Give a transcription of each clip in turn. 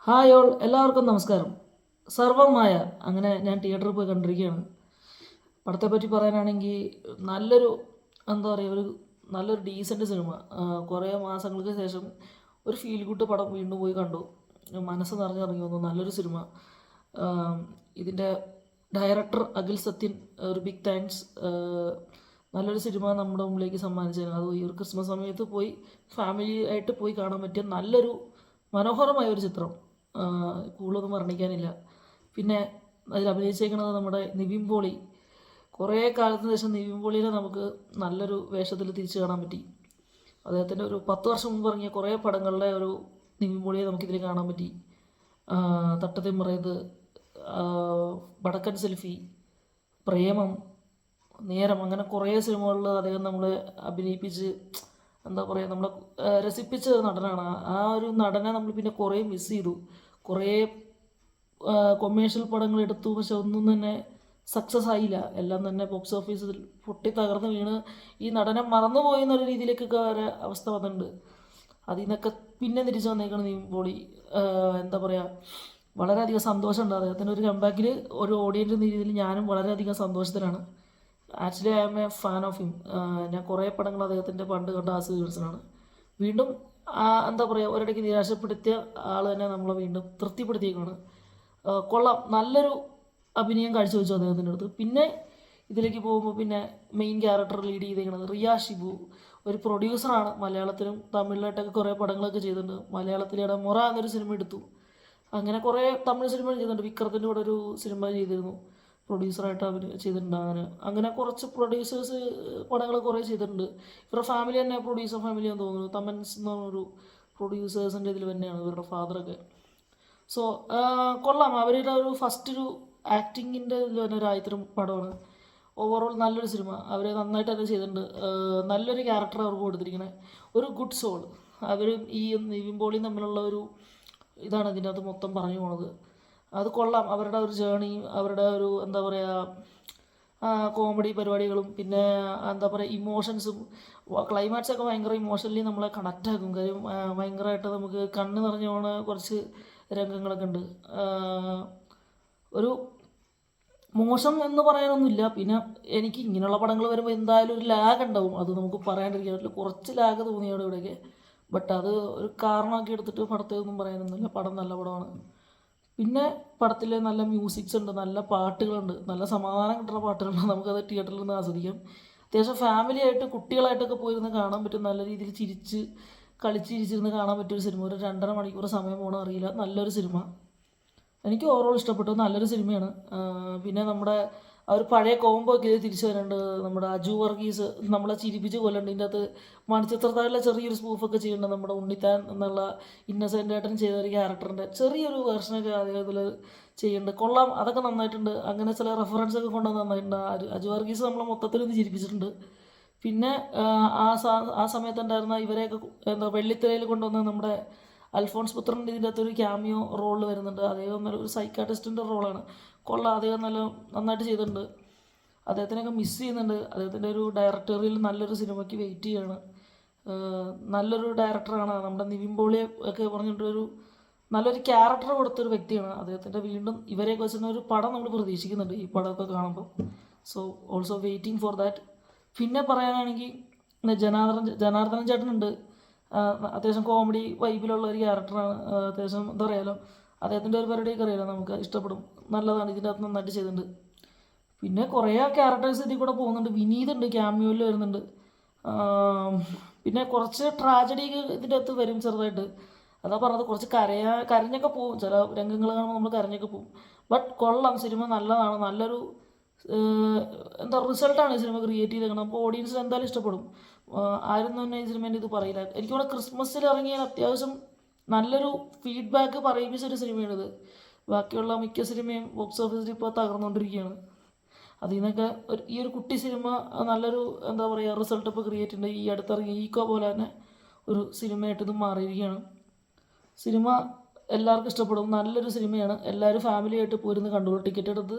Hi all, എല്ലാവർക്കും നമസ്കാരം. സർവമായ അങ്ങനെ ഞാൻ തിയേറ്ററിൽ പോയി കണ്ടിരിക്കുകയാണ്. പടത്തെ പറ്റി പറയാനാണെങ്കിൽ നല്ലൊരു എന്താ പറയുക, ഒരു നല്ലൊരു ഡീസൻറ്റ് സിനിമ. കുറേ മാസങ്ങൾക്ക് ശേഷം ഒരു ഫീൽ ഗുഡ് പടം വീണ്ടും പോയി കണ്ടു. മനസ്സ് നിറഞ്ഞിറങ്ങി വന്നു. നല്ലൊരു സിനിമ. ഇതിൻ്റെ ഡയറക്ടർ അഖിൽ സത്യൻ, ഒരു ബിഗ് താങ്ക്സ്. നല്ലൊരു സിനിമ നമ്മുടെ മുമ്പിലേക്ക് സമ്മാനിച്ചതിന്. അത് ഈ ഒരു ക്രിസ്മസ് സമയത്ത് പോയി ഫാമിലി ആയിട്ട് പോയി കാണാൻ പറ്റിയ നല്ലൊരു മനോഹരമായ ഒരു ചിത്രം. കൂടുതലൊന്നും വർണ്ണിക്കാനില്ല. പിന്നെ അതിൽ അഭിനയിച്ചേക്കുന്നത് നമ്മുടെ നിവിൻ പോളി. കുറേ കാലത്തിന് ശേഷം നിവിൻ പോളിയെ നമുക്ക് നല്ലൊരു വേഷത്തിൽ തിരിച്ചു കാണാൻ പറ്റി. അദ്ദേഹത്തിൻ്റെ ഒരു 10 വർഷം മുമ്പ് ഇറങ്ങിയ കുറേ പടങ്ങളിലെ ഒരു നിവിൻ പോളിയെ നമുക്കിതിൽ കാണാൻ പറ്റി. തട്ടത്തിൻ വടക്കൻ സെൽഫി, പ്രേമം, നേരം, അങ്ങനെ കുറേ സിനിമകളിൽ അദ്ദേഹം നമ്മളെ അഭിനയിപ്പിച്ച് എന്താ പറയുക, നമ്മളെ രസിപ്പിച്ച ഒരു നടനാണ്. ആ ഒരു നടനെ നമ്മൾ പിന്നെ കുറേ മിസ് ചെയ്തു. കുറേ കൊമേഴ്ഷ്യൽ പടങ്ങൾ എടുത്തു, പക്ഷെ ഒന്നും തന്നെ സക്സസ് ആയില്ല. എല്ലാം തന്നെ ബോക്സ് ഓഫീസിൽ പൊട്ടി തകർന്ന് വീണ് ഈ നടനെ മറന്നുപോയി എന്നൊരു രീതിയിലേക്കൊക്കെ വരെ അവസ്ഥ വന്നിട്ടുണ്ട്. അതിൽ നിന്നൊക്കെ പിന്നെ തിരിച്ചു വന്നേക്കണം നിവിൻ പോളി. എന്താ പറയുക, വളരെയധികം സന്തോഷമുണ്ട് അദ്ദേഹത്തിൻ്റെ ഒരു കംബാക്കിൽ. ഒരു ഓഡിയൻസ് എന്ന രീതിയിൽ ഞാനും വളരെയധികം സന്തോഷത്തിലാണ്. Actually I am a fan of him. ഞാൻ കുറേ പടങ്ങൾ അദ്ദേഹത്തിൻ്റെ പണ്ട് കണ്ട ആസ്വദിച്ചതാണ്. വീണ്ടും എന്താ പറയുക, ഒരിടയ്ക്ക് നിരാശപ്പെടുത്തിയ ആൾ തന്നെ നമ്മളെ വീണ്ടും തൃപ്തിപ്പെടുത്തിയേക്കാണ്. കൊള്ളാം, നല്ലൊരു അഭിനയം കാഴ്ചവെച്ചു അദ്ദേഹത്തിൻ്റെ അടുത്ത്. പിന്നെ ഇതിലേക്ക് പോകുമ്പോൾ പിന്നെ മെയിൻ ക്യാരക്ടർ ലീഡ് ചെയ്തേക്കുന്നത് റിയ ഷിബു, ഒരു പ്രൊഡ്യൂസറാണ്. മലയാളത്തിലും തമിഴിലായിട്ടൊക്കെ കുറേ പടങ്ങളൊക്കെ ചെയ്തിട്ടുണ്ട്. മലയാളത്തിലെ മൊറ എന്നൊരു സിനിമ എടുത്തു. അങ്ങനെ കുറേ തമിഴ് സിനിമകൾ ചെയ്തിട്ടുണ്ട്. വിക്രത്തിൻ്റെ കൂടെ ഒരു സിനിമ ചെയ്തിരുന്നു, പ്രൊഡ്യൂസറായിട്ട് അവർ ചെയ്തിട്ടുണ്ട്. അങ്ങനെ കുറച്ച് പ്രൊഡ്യൂസേഴ്സ് പടങ്ങൾ കുറേ ചെയ്തിട്ടുണ്ട്. ഇവരുടെ ഫാമിലി തന്നെ പ്രൊഡ്യൂസർ ഫാമിലിയാണെന്ന് തോന്നുന്നു. തമൻസ് എന്ന് പറഞ്ഞൊരു പ്രൊഡ്യൂസേഴ്സിൻ്റെ ഇതിൽ തന്നെയാണ് ഇവരുടെ ഫാദറൊക്കെ. സോ കൊള്ളാം. അവരുടെ ഒരു ഫസ്റ്റ് ഒരു ആക്ടിങ്ങിൻ്റെ ഇതിൽ തന്നെ ഒരു ആദ്യത്തെ പടമാണ്. ഓവറോൾ നല്ലൊരു സിനിമ. അവർ നന്നായിട്ട് തന്നെ ചെയ്തിട്ടുണ്ട്. നല്ലൊരു ക്യാരക്ടർ അവർക്ക് കൊടുത്തിരിക്കുന്നത്, ഒരു ഗുഡ് സോൾ. അവരും ഈ നിവിൻ പോളിയും തമ്മിലുള്ള ഒരു ഇതാണ് ഇതിൻ്റെ അകത്ത് മൊത്തം പറഞ്ഞു പോണത്. അത് കൊള്ളാം. അവരുടെ ഒരു ജേണി, അവരുടെ ഒരു എന്താ പറയുക, കോമഡി പരിപാടികളും പിന്നെ എന്താ പറയുക ഇമോഷൻസും. ക്ലൈമാക്സൊക്കെ ഭയങ്കര ഇമോഷണലി നമ്മളെ കണക്റ്റ് ആക്കും. കാര്യം ഭയങ്കരമായിട്ട് നമുക്ക് കണ്ണ് നിറഞ്ഞു പോണ കുറച്ച് രംഗങ്ങളൊക്കെ ഉണ്ട്. ഒരു മോശം എന്ന് പറയാനൊന്നുമില്ല. പിന്നെ എനിക്ക് ഇങ്ങനെയുള്ള പടങ്ങൾ വരുമ്പോൾ എന്തായാലും ഒരു ലാഗ് ഉണ്ടാവും, അത് നമുക്ക് പറയാണ്ടിരിക്കാൻ പറ്റില്ല. കുറച്ച് ലാഗ് തോന്നിയാണ് ഇവിടെയൊക്കെ. ബട്ട് അത് ഒരു കാരണമാക്കി എടുത്തിട്ട് പടത്തെ ഒന്നും പറയാനൊന്നുമില്ല. പടം നല്ല പടമാണ്. പിന്നെ പടത്തിൽ നല്ല മ്യൂസിക്സ് ഉണ്ട്, നല്ല പാട്ടുകളുണ്ട്, നല്ല സമാധാനം കിട്ടുന്ന പാട്ടുകളുണ്ട്. നമുക്കത് തിയേറ്ററിൽ നിന്ന് ആസ്വദിക്കാം. അത്യാവശ്യം ഫാമിലി ആയിട്ട് കുട്ടികളായിട്ടൊക്കെ പോയിരുന്ന് കാണാൻ പറ്റും. നല്ല രീതിയിൽ ചിരിച്ച് കളിച്ചിരിച്ചിരുന്ന് കാണാൻ പറ്റിയൊരു സിനിമ. ഒരു 2.5 മണിക്കൂർ സമയം പോകണം അറിയില്ല. നല്ലൊരു സിനിമ, എനിക്ക് ഓവറോൾ ഇഷ്ടപ്പെട്ടു. നല്ലൊരു സിനിമയാണ്. പിന്നെ നമ്മുടെ ആ ഒരു പഴയ കോംബോ ഒക്കെ തിരിച്ചു വരുന്നുണ്ട്. നമ്മുടെ അജു വർഗീസ് നമ്മളെ ചിരിപ്പിച്ച് കൊല്ലുന്നുണ്ട്. ഇതിൻ്റെ അകത്ത് മണിച്ചിത്രത്താഴിലെ ചെറിയൊരു സ്പൂഫൊക്കെ ചെയ്യുന്നുണ്ട്. നമ്മുടെ ഉണ്ണിത്താൻ എന്നുള്ള ഇന്നസെൻ്റ് ഏട്ടൻ ചെയ്ത ഒരു ക്യാരക്ടറിൻ്റെ ചെറിയൊരു വേർഷനൊക്കെ അതേപോലെ ചെയ്യുന്നുണ്ട്. കൊള്ളാം, അതൊക്കെ നന്നായിട്ടുണ്ട്. അങ്ങനെ ചില റെഫറൻസ് ഒക്കെ കൊണ്ടുവന്ന് നന്നായിട്ടുണ്ട്. അജു വർഗീസ് നമ്മളെ മൊത്തത്തിലൊന്ന് ചിരിപ്പിച്ചിട്ടുണ്ട്. പിന്നെ ആ സമയത്തുണ്ടായിരുന്ന ഇവരെയൊക്കെ എന്താ വെള്ളിത്തിരയിൽ കൊണ്ടുവന്ന് നമ്മുടെ അൽഫോൺസ് പുത്രൻ്റെ ഇതിൻ്റെ അകത്തൊരു ക്യാമിയോ റോളിൽ വരുന്നുണ്ട്. അദ്ദേഹം നല്ലൊരു സൈക്കാട്രിസ്റ്റിൻ്റെ റോളാണ്. കൊള്ളാം, അദ്ദേഹം നന്നായിട്ട് ചെയ്തിട്ടുണ്ട്. അദ്ദേഹത്തിനൊക്കെ മിസ് ചെയ്യുന്നുണ്ട്. അദ്ദേഹത്തിൻ്റെ ഒരു ഡയറക്ടറിൽ നല്ലൊരു സിനിമയ്ക്ക് വെയിറ്റ് ചെയ്യാണ്. നല്ലൊരു ഡയറക്ടറാണ്. നമ്മുടെ നിവിൻ പോളിയെ ഒക്കെ പറഞ്ഞിട്ടൊരു നല്ലൊരു ക്യാരക്ടർ കൊടുത്തൊരു വ്യക്തിയാണ്. അദ്ദേഹത്തിൻ്റെ വീണ്ടും ഇവരെയൊക്കെ വെച്ചിട്ട് ഒരു പടം നമ്മൾ പ്രതീക്ഷിക്കുന്നുണ്ട് ഈ പടമൊക്കെ കാണുമ്പോൾ. So also waiting for that. പിന്നെ പറയാനാണെങ്കിൽ ജനാർദ്ദനൻ ചേട്ടനുണ്ട്. അത്യാവശ്യം കോമഡി വൈബിലുള്ള ഒരു ക്യാരക്ടറാണ്. അത്യാവശ്യം എന്താ പറയാലോ, അദ്ദേഹത്തിൻ്റെ ഒരു പരിപാടിയൊക്കെ അറിയാലോ, നമുക്ക് ഇഷ്ടപ്പെടും. നല്ലതാണ്, ഇതിൻ്റെ അകത്ത് നന്നായിട്ട് ചെയ്തിട്ടുണ്ട്. പിന്നെ കുറേ ക്യാരക്ടേഴ്സ് ഇതിൽ കൂടെ പോകുന്നുണ്ട്. വിനീതുണ്ട്, ക്യാമിയോയിൽ വരുന്നുണ്ട്. പിന്നെ കുറച്ച് ട്രാജഡി ഇതിൻ്റെ അകത്ത് വരും ചെറുതായിട്ട്. അതാ പറഞ്ഞത്, കുറച്ച് കരഞ്ഞൊക്കെ പോകും. ചില രംഗങ്ങൾ കാണുമ്പോൾ നമ്മൾ കരഞ്ഞൊക്കെ പോകും. ബട്ട് കൊള്ളാം, സിനിമ നല്ലതാണ്. നല്ലൊരു എന്താ റിസൾട്ടാണ് ഈ സിനിമ ക്രിയേറ്റ് ചെയ്തേക്കുന്നത്. നമുക്ക് ഓഡിയൻസിന് എന്തായാലും ഇഷ്ടപ്പെടും. ആരും തന്നെ ഈ സിനിമേൻ്റെ ഇത് പറയില്ല. എനിക്കിവിടെ ക്രിസ്മസിൽ ഇറങ്ങിയാൽ അത്യാവശ്യം നല്ലൊരു ഫീഡ്ബാക്ക് പറയിപ്പിച്ചൊരു സിനിമയാണിത്. ബാക്കിയുള്ള മിക്ക സിനിമയും ബോക്സ് ഓഫീസിൽ ഇപ്പോൾ തകർന്നുകൊണ്ടിരിക്കുകയാണ്. അതിൽ നിന്നൊക്കെ ഈ ഒരു കുട്ടി സിനിമ നല്ലൊരു എന്താ പറയുക റിസൾട്ട് ഇപ്പോൾ ക്രിയേറ്റ് ഉണ്ട്. ഈ അടുത്തിറങ്ങിയ ഈക്കോ പോലെ തന്നെ ഒരു സിനിമയായിട്ട് ഇത് മാറിയിരിക്കുകയാണ്. സിനിമ എല്ലാവർക്കും ഇഷ്ടപ്പെടും. നല്ലൊരു സിനിമയാണ്. എല്ലാവരും ഫാമിലി ആയിട്ട് പോയിരുന്ന് കണ്ടോളൂ. ടിക്കറ്റ് എടുത്ത്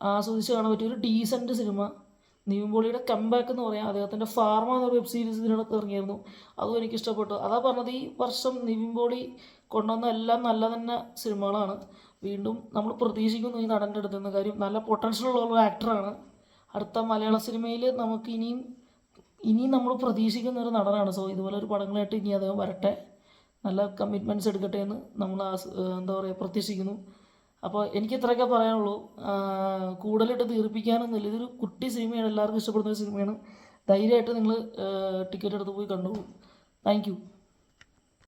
ആസ്വദിച്ച് കാണാൻ പറ്റിയ ഒരു ഡീസൻറ്റ് സിനിമ. നിവിൻ പോളിയുടെ കംബാക്ക് എന്ന് പറയാം. അദ്ദേഹത്തിൻ്റെ ഫാർമ എന്നൊരു വെബ് സീരീസ് ഇതിനകത്ത് ഇറങ്ങിയായിരുന്നു, അതും എനിക്കിഷ്ടപ്പെട്ടു. അതാ പറഞ്ഞത്, ഈ വർഷം നിവിൻ പോളി കൊണ്ടുവന്ന എല്ലാം നല്ല തന്നെ സിനിമകളാണ്. വീണ്ടും നമ്മൾ പ്രതീക്ഷിക്കുന്നു ഈ നടൻ്റെ അടുത്ത് നിന്ന്. കാര്യം നല്ല പൊട്ടൻഷ്യലുള്ള ഒരു ആക്ടറാണ്. അടുത്ത മലയാള സിനിമയിൽ നമുക്ക് ഇനിയും നമ്മൾ പ്രതീക്ഷിക്കുന്ന ഒരു നടനാണ്. സോ ഇതുപോലെ ഒരു പടങ്ങളായിട്ട് ഇനി അദ്ദേഹം വരട്ടെ, നല്ല കമ്മിറ്റ്മെൻറ്റ്സ് എടുക്കട്ടെ എന്ന് നമ്മൾ എന്താ പറയുക പ്രതീക്ഷിക്കുന്നു. അപ്പോൾ എനിക്ക് ഇത്രയൊക്കെ പറയാനുള്ളൂ. കൂടുതലിട്ട് തീർപ്പിക്കാനൊന്നുമില്ല. ഇതൊരു കുട്ടി സിനിമയാണ്, എല്ലാവർക്കും ഇഷ്ടപ്പെടുന്ന ഒരു സിനിമയാണ്. ധൈര്യമായിട്ട് നിങ്ങൾ ടിക്കറ്റ് എടുത്ത് പോയി കണ്ടു. Thank you.